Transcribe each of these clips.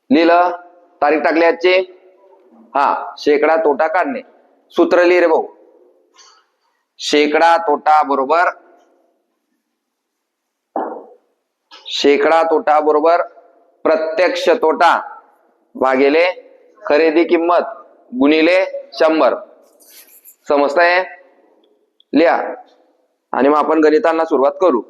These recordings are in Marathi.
लिहिलं? तारीख टाकली आजची? हा, शेकडा तोटा काढणे. सूत्र लिहि रे भाऊ. शेकडा तोटा बरोबर प्रत्यक्ष तोटा भागिले खरेदी किंमत गुणिले 100. समजतंय? लिहा आणि मग आपण गणितांना सुरुवात करू.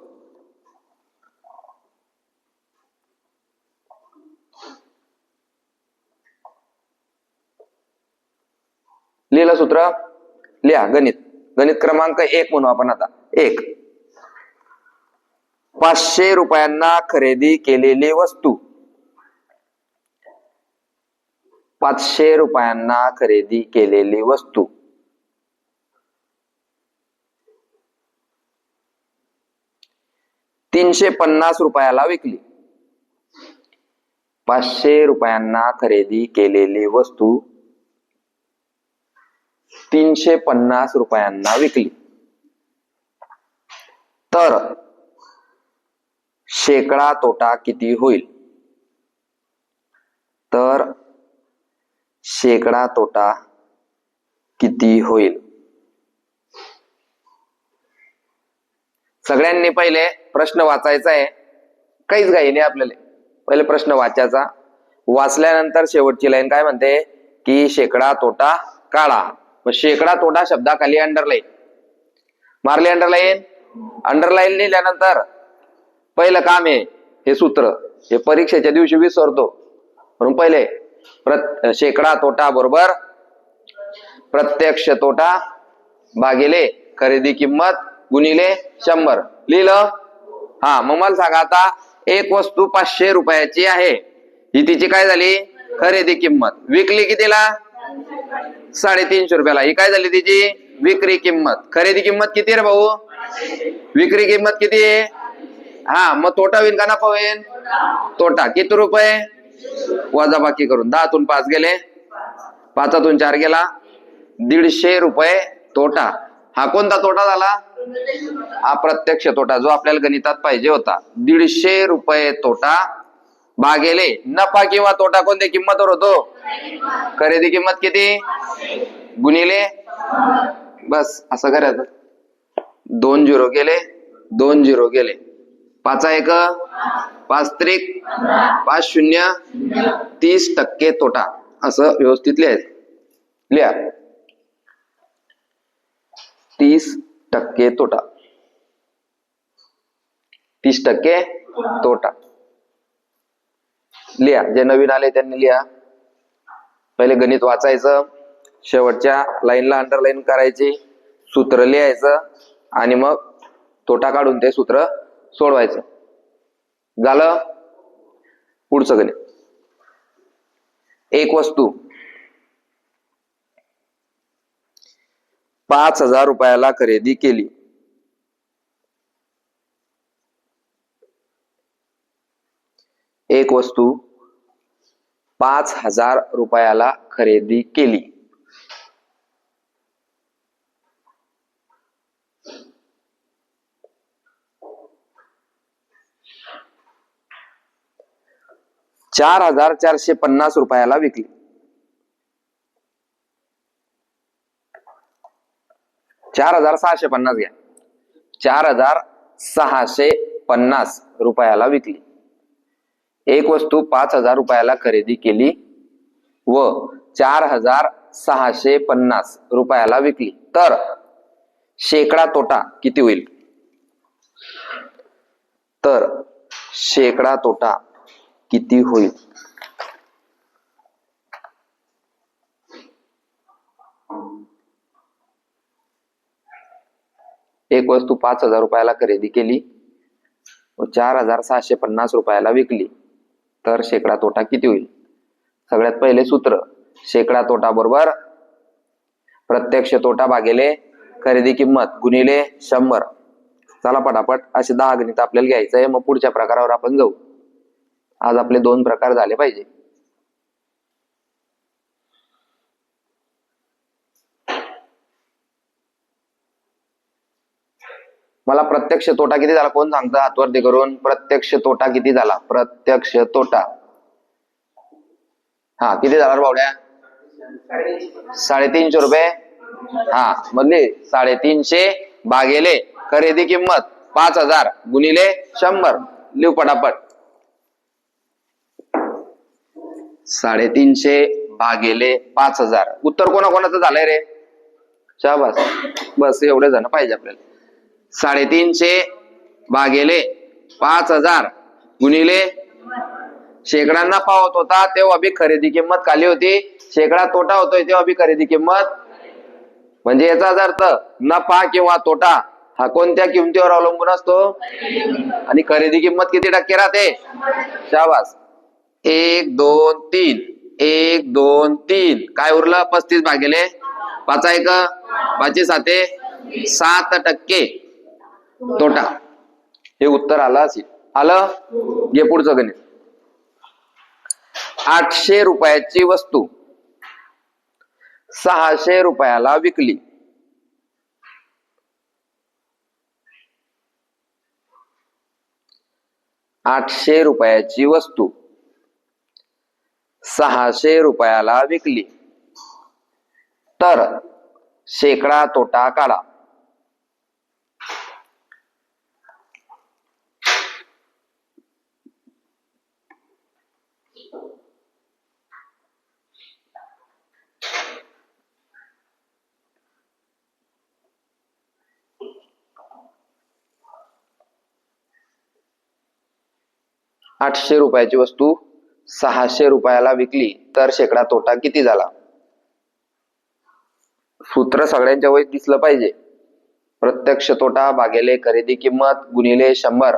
लिहिलं सूत्र? लिहा. गणित क्रमांक 1 म्हणू आपण आता. 1. 500 रुपयांना खरेदी केलेली वस्तू. 500 रुपयांना खरेदी केलेली वस्तू 350 रुपयाला विकली. 500 रुपयांना खरेदी केलेली वस्तू 350 रुपयांना विकली. तर शेकडा तोटा किती होईल? तर शेकडा तोटा किती होईल? सगळ्यांनी पहिले प्रश्न वाचायचा आहे. काहीच घाई नाही आपल्याला. पहिले प्रश्न वाचायचा. वाचल्यानंतर शेवटची लाईन काय म्हणते की शेकडा तोटा काढा. मग शेकडा तोटा शब्दाखाली अंडरलाईन मारली. अंडरलाईन लिहिल्यानंतर पहिलं काम आहे हे सूत्र. हे परीक्षेच्या दिवशी विसरतो म्हणून पहिले शेकडा तोटा बरोबर प्रत्यक्ष तोटा भागिले खरेदी किंमत गुणिले 100. लिहिलं? हा, मग मला सांगा आता एक वस्तू 500 रुपयाची आहे. ही तिची काय झाली? खरेदी किंमत. विकली कितीला? 350 रुपयाला. ही काय झाली तिची विक्री किंमत. खरेदी किंमत किती रे भाऊ? विक्री किंमत किती आहे? हा, मग तोटा होईल का नफा होईल? तोटा. किती रुपये? वजाबाकी करून 10तून 5 गेले, 5तून 4 गेला, 150 रुपये तोटा. हा कोणता तोटा झाला? हा प्रत्यक्ष तोटा जो आपल्याला गणितात पाहिजे होता. 150 रुपये तोटा भागिले नफा किंवा तोटा कोणत्या किंमतवर होतो? खरेदी किंमत किती गुणिले. बस असं करायचं. 2 0 गेले, 2 0 गेले, 5 1 5 त्रिक 5 0 30% तोटा. असं व्यवस्थित लिहायचं. लिहा 30% तोटा. 30% तोटा लिहा. जे नवीन आले त्यांनी लिहा. पहिले गणित वाचायचं, शेवटच्या लाईनला अंडरलाईन करायची, सूत्र लिहायचं आणि मग तोटा काढून ते सूत्र सोडवायचं. झालं? पुढचं गणित. एक वस्तू 5000 रुपयाला खरेदी केली. एक वस्तू 5000 रुपयाला खरेदी केली. ₹4,450 रुपयाला विकली. 4,650 घ्या. 4,650 रुपयाला विकली. एक वस्तू 5,000 रुपयाला खरेदी केली व 4,650 रुपयाला विकली. तर शेकडा तोटा किती होईल? तर शेकडा तोटा किती होईल? एक वस्तू 5,000 रुपयाला खरेदी केली व 4,650 रुपयाला विकली. तर शेकडा तोटा किती होईल? सगळ्यात पहिले सूत्र शेकडा तोटा बरोबर प्रत्यक्ष तोटा भागिले खरेदी किंमत गुणिले 100. चला पटापट असे 10 गणित आपल्याला घ्यायचं आहे. मग पुढच्या प्रकारावर आपण जाऊ. आज आपले 2 प्रकार झाले पाहिजे. मला प्रत्यक्ष तोटा किती झाला कोण सांगतं? हातवरती करून. प्रत्यक्ष तोटा किती झाला? प्रत्यक्ष तोटा हा किती झाला बावड्या? 350 रुपये. हा मधले 350 भागेले खरेदी किंमत 5000 गुणिले 100. लिहू पटापट. 350 भागेले 5000. उत्तर कोणाकोणाचं झालंय रे? शाबास. बस एवढे जण पाहिजे आपल्याला. 350 भागेले 5000 गुणिले शेकड्यांना पावत होता तेव्हा बी खरेदी किंमत खाली होती, शेकडा तोटा होतोय तेव्हा बी खरेदी किंमत. म्हणजे याचाच अर्थ नफा किंवा तोटा हा कोणत्या किमतीवर अवलंबून असतो? आणि खरेदी किंमत किती टक्के राहते? शाबास. 1 2 3 1 2 3 काय उरलं? 35 भागेले 5 1 5 7 7% तोटा. हे उत्तर आलं असेल. आलं? घे पुढचं गणित. 800 रुपयाची वस्तू 600 रुपयाला विकली. आठशे रुपयाची वस्तू 600 रुपयाला विकली तर शेकडा तोटा काढा. आठशे रुपयाची वस्तू 600 रुपयाला विकली तर शेकडा तोटा किती झाला? सूत्र सगळ्यांच्या वहीत दिसलं पाहिजे. प्रत्यक्ष तोटा भागिले खरेदी किंमत गुणिले 100.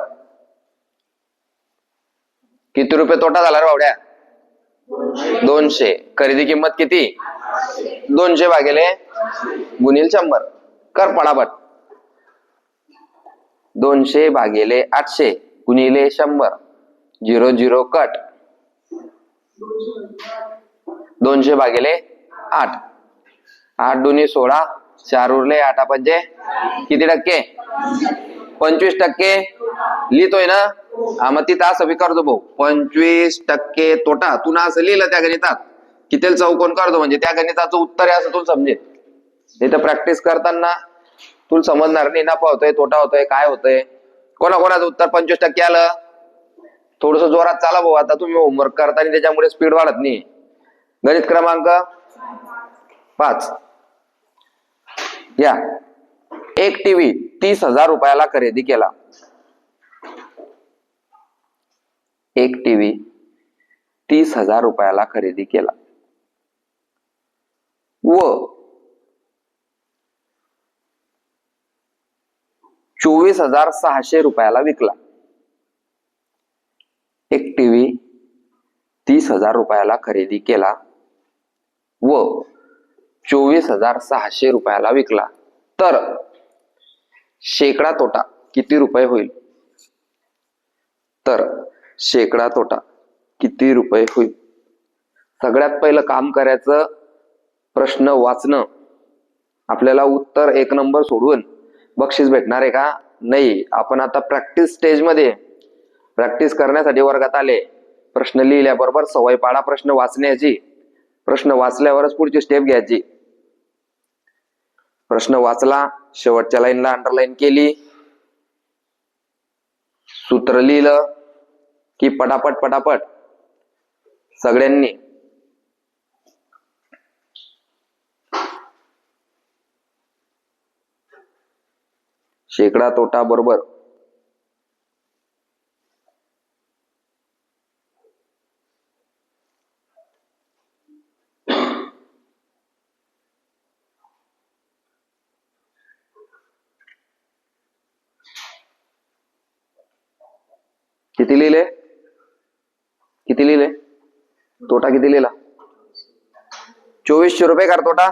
किती रुपये तोटा झाला रे बावड्या? 200. खरेदी किंमत किती? 200 भागिले गुणिले 100. कर पटापट. 200 भागिले 800 गुणिले 100. 0 0 कट. 200 भागिले 8. 8 दुनी 16. 4 उरले. 8 पंचे किती टक्के? 25%. लिहितोय ना? हा मग तिथं असं बी करतो भाऊ. 25% तोटा. तू ना असं लिहिलं त्या गणितात किती चौकोन करतो म्हणजे त्या गणिताचं उत्तर आहे असं तुला समजेल. इथं प्रॅक्टिस करताना तुला समजणार नाही नफा होतोय तोटा होतोय काय होतंय. कोणाकोणाचं उत्तर 25% आलं? थोडस जोरात चाला भाऊ. आता तुम्ही होमवर्क करताना त्याच्यामुळे स्पीड वाढत नाही. गणित क्रमांक 5 या. एक टीव्ही 30,000 रुपयाला खरेदी केला. एक टीव्ही 30,000 रुपयाला खरेदी केला व 24,600 रुपयाला विकला. एक टीव्ही 30,000 रुपयाला खरेदी केला व 24,600 रुपयाला विकला तर शेकडा तोटा किती रुपये होईल? तर शेकडा तोटा किती रुपये होईल? सगळ्यात पहिलं काम करायचं प्रश्न वाचणं. आपल्याला उत्तर 1 नंबर सोडून बक्षीस भेटणार आहे का? नाही. आपण आता प्रॅक्टिस स्टेज मध्ये प्रॅक्टिस करण्यासाठी वर्गात आले. प्रश्न लिहिल्याबरोबर सवय पाडा प्रश्न वाचण्याची. प्रश्न वाचल्यावरच पुढची स्टेप घ्यायची. प्रश्न वाचला, शेवटच्या लाईनला अंडरलाईन केली, सूत्र लिहिलं की पटापट पटापट सगळ्यांनी शेकडा तोटा बरोबर किती लिहिले? किती लिहिले? तोटा किती लिहिला? 2400 रुपये कर तोटा.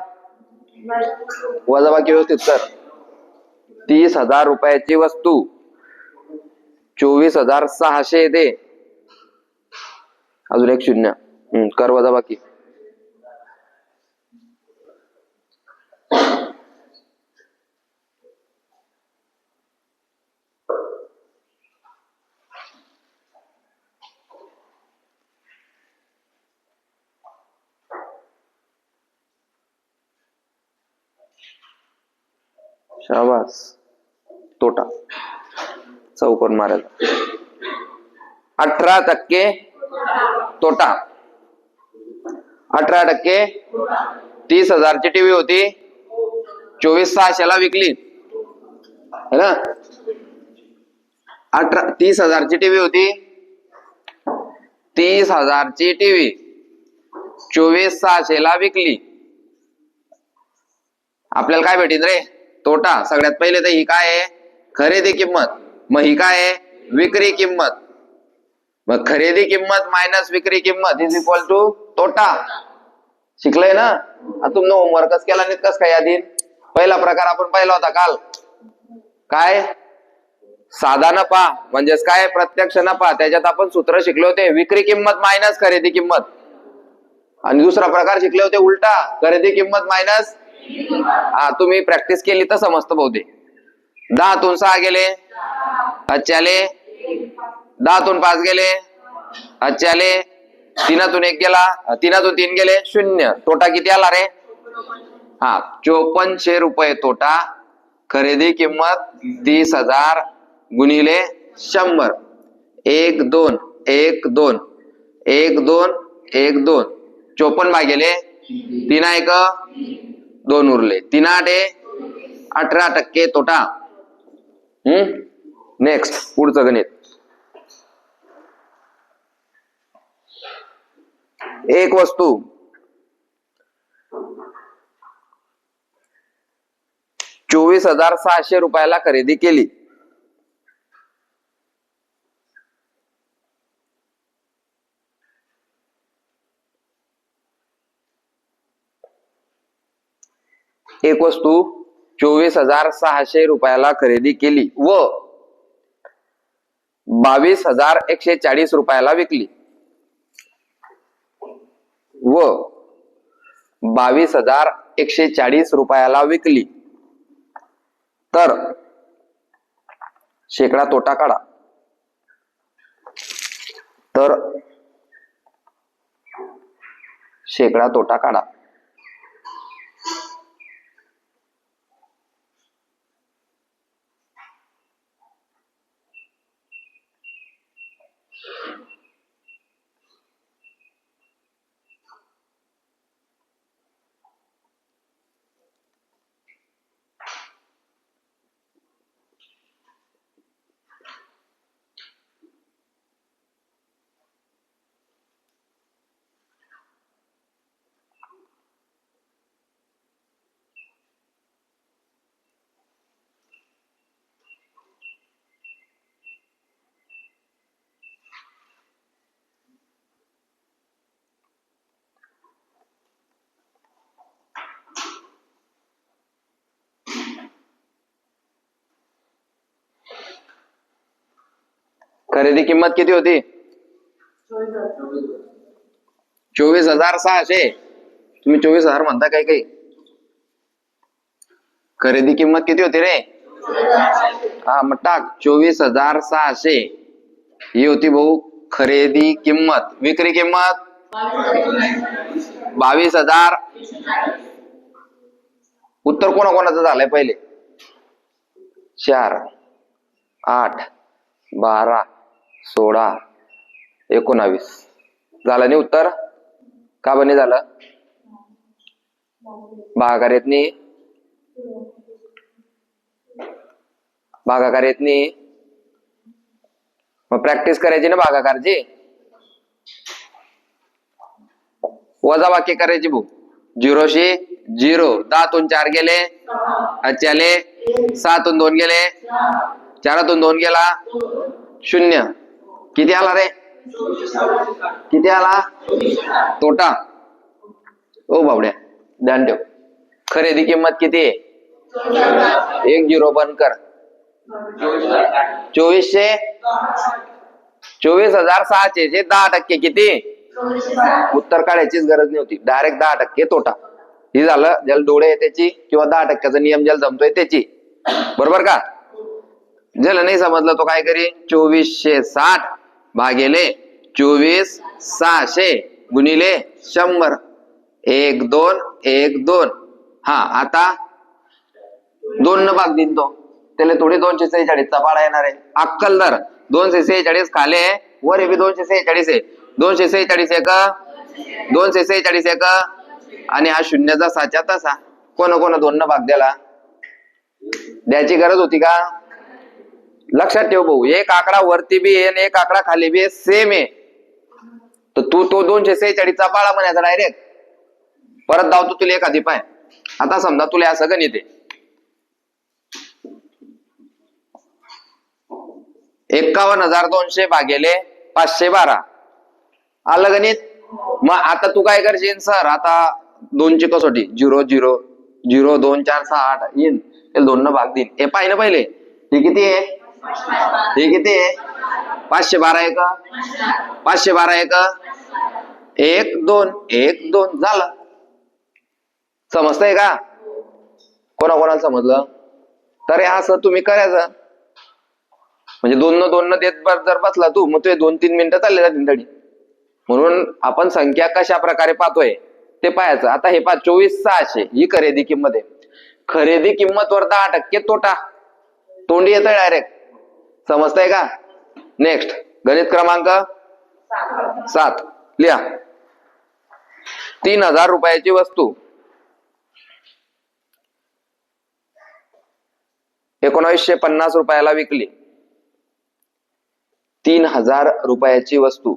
वजाबाकी व्यवस्थित कर. 30,000 रुपयाची वस्तू 24,600 येते. अजून एक शून्य. कर वजाबाकी. शाबास, तोटा चौकोन मारायचा. 18% तोटा. 18%. 30,000ची टीव्ही होती, 24,600ला विकली है ना. 30,000ची टीव्ही होती, 30,000ची टीव्ही 24,600ला विकली. आपल्याला काय भेटेल रे? तोटा. सगळ्यात पहिले तर ही काय आहे? खरेदी किंमत. मग ही काय आहे? विक्री किंमत. मग खरेदी किंमत मायनस विक्री किंमत इज इक्वल टू तोटा. शिकलंय ना? तुम्ही होमवर्कच केला नाही कस काय आधी? पहिला प्रकार आपण पाहिला होता काल, काय? साधा नफा म्हणजेच काय? प्रत्यक्ष नफा. त्याच्यात आपण सूत्र शिकले होते विक्री किंमत मायनस खरेदी किंमत. आणि दुसरा प्रकार शिकले होते उलटा, खरेदी किंमत मायनस. हा, तुम्ही प्रॅक्टिस केली तर समजतं बहुतेक. 10तून 6 गेले, अच्छा आले. 10तून 5 गेले, अच्छा आले. 3तून 1 गेला, 3तून 3 गेले, 0. तोटा किती आला रे? हा, 5400 रुपये तोटा. खरेदी किंमत 30,000 गुणिले 100. 1 2 1 2 1 2 1 2 54 भागिले 3 1 2 उरले. 3 8 18% तोटा. नेक्स्ट, पुढचं गणित. एक वस्तू 24,600 रुपयाला खरेदी केली. एक वस्तू 24,600 रुपयाला खरेदी केली व 22,140 रुपयाला विकली. व 22,140 रुपयाला विकली. तर शेकडा तोटा काढा. तर शेकडा तोटा काढा. खरेदी किंमत किती होती? 24,600. तुम्ही 24,000 म्हणता काही काही. खरेदी किंमत किती होती रे? हा, मग टाक 24,600. ही होती भाऊ खरेदी किंमत. विक्री किंमत 22,000. उत्तर कोणाकोणाचं झालंय पहिले? 4 8 12 16 19 झालं नाही उत्तर? का बने झालं? भागाकार येत नाही. भागाकार येत नाही, मग प्रॅक्टिस करायची ना भागाकारची. वजा वाक्य करायची भाऊ. 0 शी 0. 10तून 4 गेले, अच्छा आले. 6तून 2 गेले, 4तून 2 गेला, 0. किती आला रे? किती आला? तोटा. ओ बावड्या, ध्यान ठेव. खरेदी किंमत किती आहे? 1 0 बंद कर. 24,600 चे 10% किती? उत्तर काढायचीच गरज नाही होती, डायरेक्ट 10% तोटा. ही झालं ज्याला डोळे आहे त्याची, किंवा 10%चा नियम ज्याला जमतोय त्याची. बरोबर का? ज्याला नाही समजलं तो काय करी? 2460 भागिले 24,600 गुणिले 100. 1 2 1 2. हा, आता 2 न भाग दिन तो त्याला थोडी 246चा पाडा येणार आहे. अक्कल दर 246 खाले वर बी 246 आहे. 246 एक 246 एक आणि हा शून्याचा साचा तसा. कोण 2 न भाग द्याला द्यायची गरज होती का? लक्षात ठेव भाऊ, एक आकडा वरती बी आहे आणि एक आकडा खाली बी सेम आहे. तर तू तो 246चा पाडा म्हणायचा डायरेक्ट. परत धावतो तुला एखादी पाय. आता समजा तुला असं गणित आहे 51,200 भागिले 512 आलं गणित. मग आता तू काय करशील सर, आता 2ची कसोटी 0 0 0 2 4 6 8 येईन ते 2 न भाग देईन. हे पाहिलं पहिले हे किती आहे, हे किती आहे 512 एक 512 एक 1 2 1 2 झालं. समजतंय का? कोणाकोणाला समजलं तर हे असं तुम्ही करायचं. म्हणजे 2 न देत जर बसला तू मग तुझे 2-3 मिनिटं चालले जातील तरी. म्हणून आपण संख्या कशा प्रकारे पाहतोय ते पाहायचं. आता हे 24,600 ही खरेदी किंमत आहे. खरेदी किंमत वर 10% तोटा तोंडी येतं डायरेक्ट. समजतंय का? नेक्स्ट गणित क्रमांक 7 लिहा. 3,000 रुपयाची वस्तू 1950 रुपयाला विकली. 3,000 रुपयाची वस्तू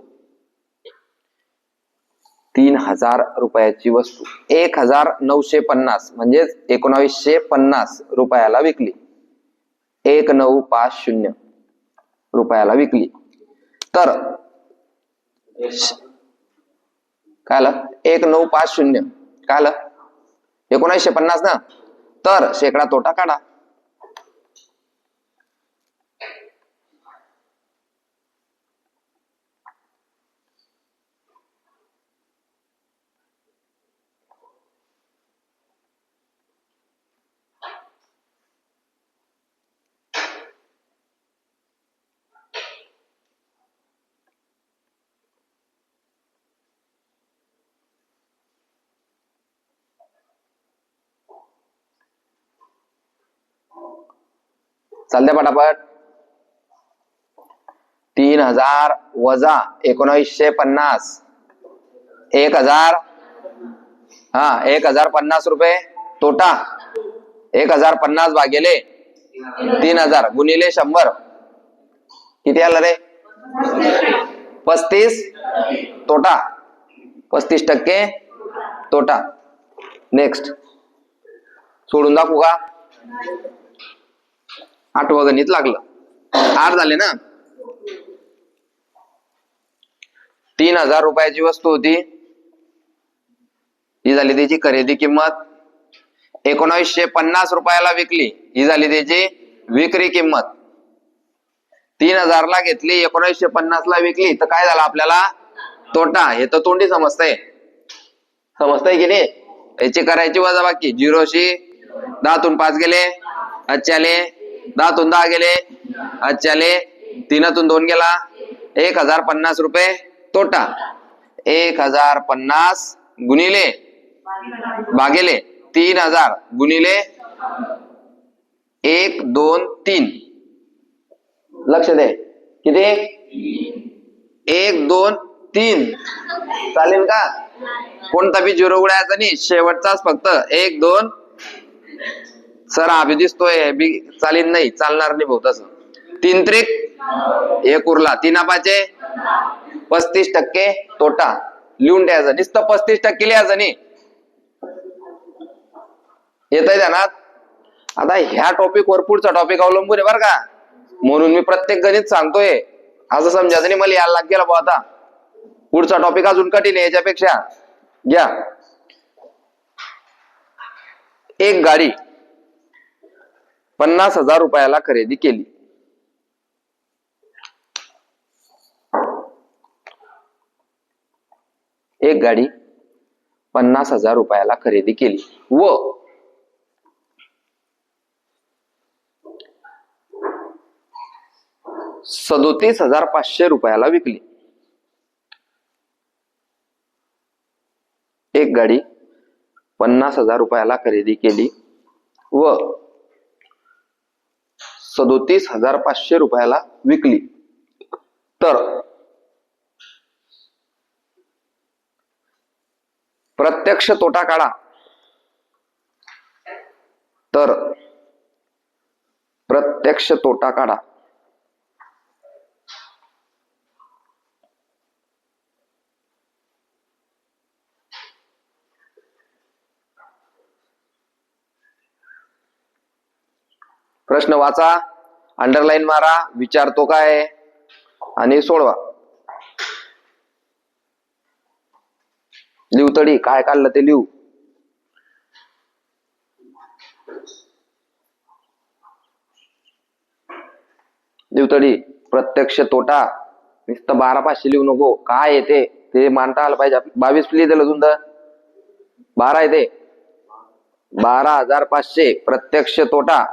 3,000 रुपयाची वस्तू 1,950 म्हणजेच 1950 रुपयाला विकली. 1950 रुपयाला विकली. तर काय आलं 1950 काय आलं 1950 ना. तर शेकडा तोटा काढा. चालते पटापट. 3,000 वजा 1950 1,000 1,050 रुपये तोटा. 1,050 भागिले 3,000 गुणिले 100 किती आलं रे 35 तोटा 35% तोटा. नेक्स्ट सोडून दाखवू का? 8वं गणित लागलं. 8 झाले ना. 3,000 रुपयाची वस्तू होती ही झाली त्याची खरेदी किंमत. 1950 रुपयाला विकली ही झाली त्याची विक्री किंमत. 3,000 ला घेतली 1950 ला विकली तर काय झालं आपल्याला तोटा. हे तर तोंडी समजतंय की नाही. याची करायची वजाबाकी. 0शी 10तून 5 गेले अच्छाले 10तून 10 गेले अच्छाले 3तून 2 गेला 1,050 रुपये तोटा. 1,050 गुणिले भागिले 3,000 गुणिले 1 2 3 लक्ष दे किती 1 2 3 चालेल का? कोणता बी 0 उडायचा नाही शेवटचाच फक्त 1 2 सर हा बी दिसतोय बी चालेल नाही चालणार नाही भाऊ तसं. 3 त्रिक 1 उरला 3 5 35% तोटा लिहून द्यायचं. नुसतं 35% लिहायचं नाही. येत आहे ध्यानात. आता ह्या टॉपिक वर पुढचा टॉपिक अवलंबून आहे बरं का. म्हणून मी प्रत्येक गणित सांगतोय असं समजायचं नाही मला यायला लाग गेला भाऊ. आता पुढचा टॉपिक अजून कठीण आहे याच्यापेक्षा. घ्या एक गाडी 50,000 रुपयाला खरेदी केली. एक गाडी 50,000 रुपयाला खरेदी केली व 37,500 रुपयाला विकली. एक गाडी 50,000 रुपयाला खरेदी केली व 37,500 रुपयाला विकली. तर प्रत्यक्ष तोटा काढा. तर प्रत्यक्ष तोटा काढा. प्रश्न वाचा, अंडरलाईन मारा, विचारतो काय आणि सोडवा. लिहू तडी काय काढलं ते लिहू. लिहू तडी प्रत्यक्ष तोटा नुसतं 12,500 लिहू नको. काय येते ते मानता आलं पाहिजे. 22 लिहिलं अजून 12 येते. 12,500 प्रत्यक्ष तोटा.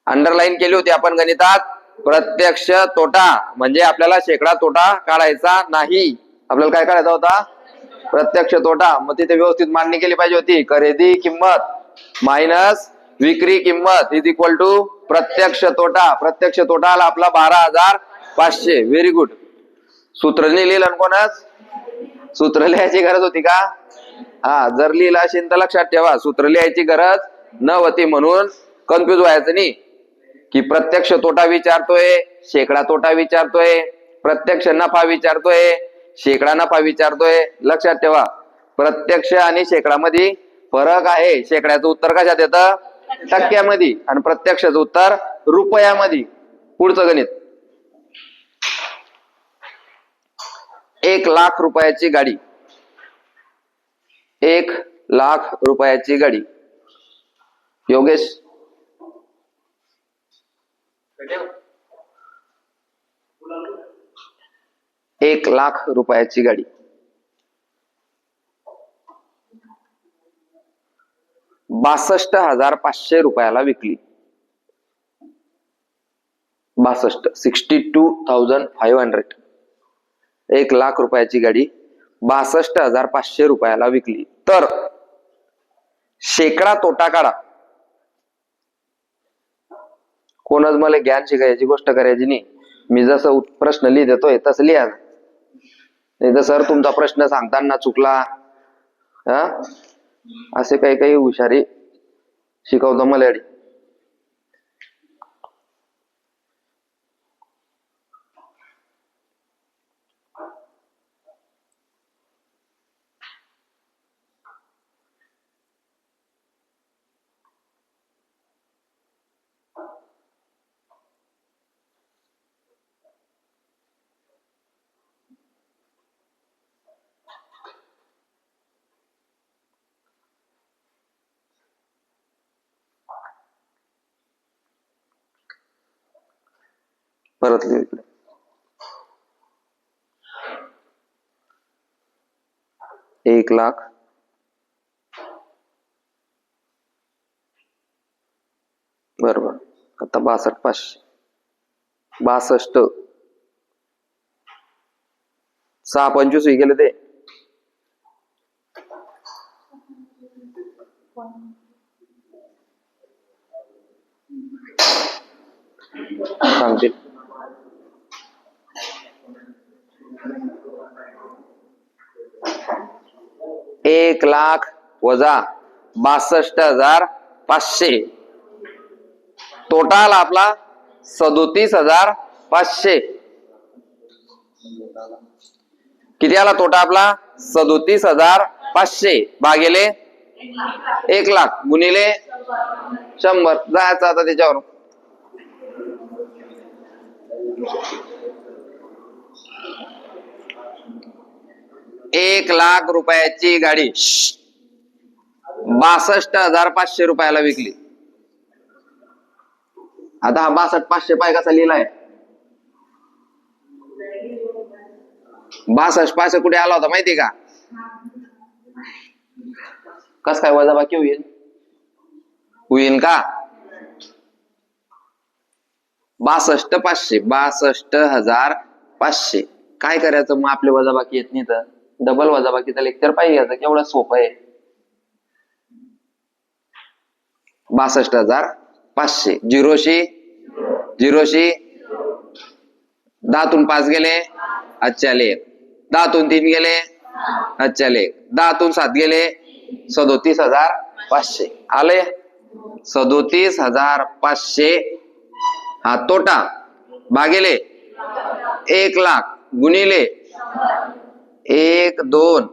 अंडरलाईन केली होती आपण गणितात. प्रत्यक्ष तोटा म्हणजे आपल्याला शेकडा तोटा काढायचा नाही. आपल्याला काय काढायचा होता? प्रत्यक्ष तोटा. मग तिथे व्यवस्थित मांडणी केली पाहिजे होती. खरेदी किंमत मायनस विक्री किंमत इज इक्वल टू प्रत्यक्ष तोटा. प्रत्यक्ष तोटा आला आपला 12,500. Very good. सूत्र लिहिलं कोणच? सूत्र लिहायची गरज होती का? हा, जर लिहिलं असेल तर लक्षात ठेवा सूत्र लिहायची गरज नव्हती. म्हणून कन्फ्युज व्हायचं नाही की प्रत्यक्ष तोटा विचारतोय, शेकडा तोटा विचारतोय, प्रत्यक्ष नफा विचारतोय, शेकडा नफा विचारतोय. लक्षात ठेवा प्रत्यक्ष आणि शेकडामध्ये फरक आहे. शेकड्याचं उत्तर कशात येतं? टक्क्यामध्ये. आणि प्रत्यक्षाचं उत्तर रुपयामध्ये. पुढचं गणित. 1,00,000 रुपयाची गाडी. 1,00,000 रुपयाची गाडी. योगेश 1,00,000 रुपयाची गाडी. 62,500 रुपयाला विकली. 62,500. 1,00,000 रुपयाची गाडी 62,500 रुपयाला विकली. तर शेकडा तोटा काढा. कोणच मला ज्ञान शिकायची गोष्ट करायची नाही. मी जसं प्रश्न लिहित देतोय तसं लिहा. नाही तर सर तुमचा प्रश्न सांगताना चुकला, असे काही काही हुशारी शिकवतो मला. परत लिहू इकडे. 1,00,000 बरोबर. आता 62,500. 62 6,25 गेले ते. सांगतील 1,00,000 वजा 62,500. टोटल आपला 37,500. किती आला तोटा आपला? 37,500 भागिले 1,00,000 गुणिले 100. जायचं आता त्याच्यावर. एक 1,00,000 रुपयाची गाडी 62,500 रुपयाला विकली. आता हा 62,500 पाय कसा लिहिलाय? 62,500 कुठे आला होता माहिती का? कस काय वजाबाकी होईल? होईल का? 62,500 62,500. काय करायचं मग? आपले वजाबाकी येत नाही तर डबल वजाबाकीचं लेक्चर पाहिजे. केवढं सोपं आहे. 62,500 झिरोशी झिरोशी 10 5 गेले अच्छा लेख 10 3 गेले अच्छा लेख 10 7 गेले 37,500 आले 37,500 हा तोटा भागिले 1,00,000 गुणिले 1 2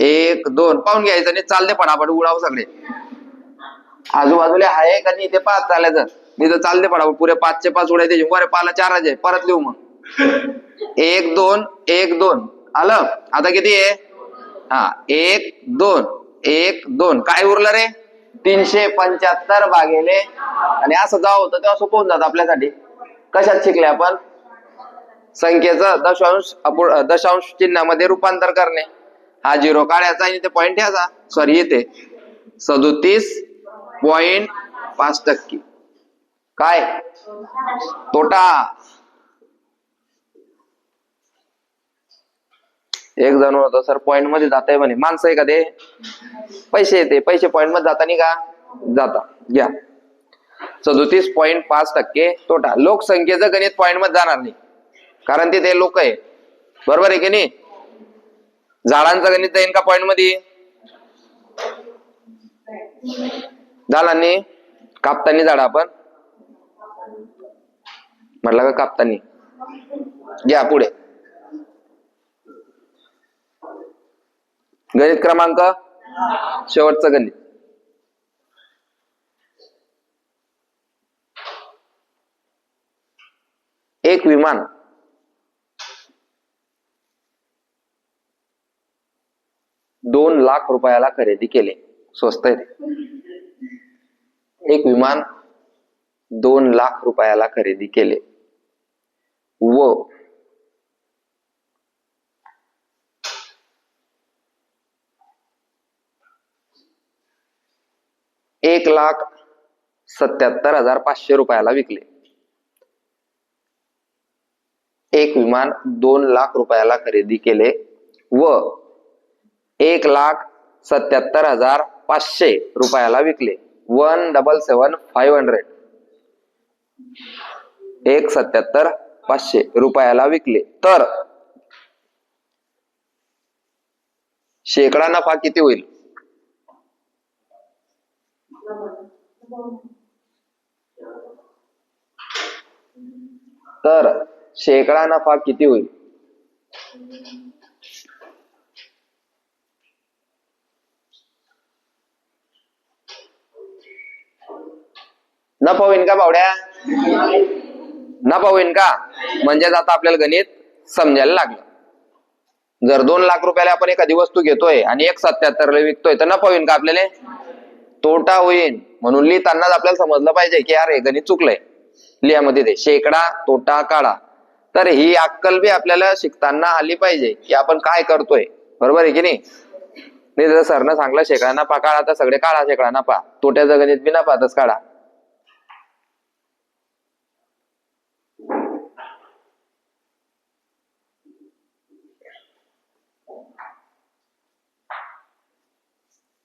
1 2 पाहून घ्यायचं आणि चालते पटापट उडाव सगळे आजूबाजूला आहे का नाही ते 5 चालायचं नाही तर चालते पटापट पुरे 5 चे 5 उडायचे बरे पाला 4 आहे परत लिहू मग 1 2 1 2 आलं आता किती आहे हा 1 2 1 2 काय उरलं रे 375 भागिले आणि असं जाव होतं तेव्हा सोपं होऊन जात आपल्यासाठी कशात शिकले आपण संख्येचं दशांश चिन्हामध्ये रूपांतर करणे हा 0 काढायचा आणि ते पॉइंट घ्यायचा सॉरी येते 37.5% काय तोटा एक जण होतं सर पॉइंट मध्ये जात आहे म्हणे माणसं आहे का ते पैसे येते पैसे पॉइंट मध्ये जाता नाही का जाता घ्या 37.5% तोटा लोकसंख्येचं गणित पॉइंट मध्ये जाणार नाही कारण ते लोक आहे बरोबर आहे की नाही झाडांचं गणित जाईन का पॉइंट मध्ये झाडांनी कापतानी झाड आपण म्हटलं का कापतानी घ्या पुढे गणित क्रमांक शेवटचं गणित एक विमान ₹2,00,000 खरेदी केले स्वस्त आहे एक विमान ₹2,00,000 खरेदी केले व ₹1,77,500 विकले एक विमान ₹2,00,000 खरेदी केले व ₹1,77,500 विकले 1,77,500 ₹1,77,500 विकले तर शेकडा नफा किती होईल तर शेकडा नफा किती होईल नफा होईल का बावड्या नफा होईल का म्हणजे आता आपल्याला गणित समजायला लागलं जर ₹2,00,000 आपण एखादी वस्तू घेतोय आणि 1,77 विकतोय तर नफा होईल का आपल्याला तोटा होईल म्हणून लिहितानाच आपल्याला समजलं पाहिजे की अरे गणित चुकलंय लिहामध्ये ते शेकडा तोटा काढा तर ही अक्कल बी आपल्याला शिकताना आली पाहिजे की आपण काय करतोय बरोबर आहे की नाही जर सरनं सांगलं शेकडा नफा काढा तर सगळे काढा शेकडा नफा तोट्याचं गणित बी नफातच काढा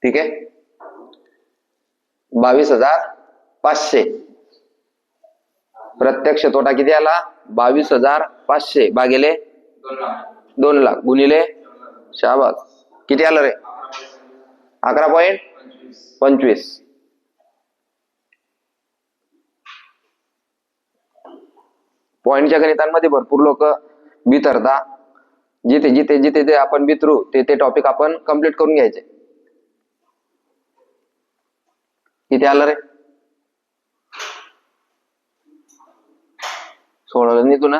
ठीक आहे 22,500 प्रत्यक्ष तोटा किती आला 22,500 भागिले 2,00,000 गुणिले शाबास किती आलं रे 11.25 पॉइंटच्या गणितांमध्ये भरपूर लोक बिथरता जिथे आपण बिथरू ते टॉपिक आपण कम्प्लीट करून घ्यायचे किती आलं रे सोडवलं नाही तू ना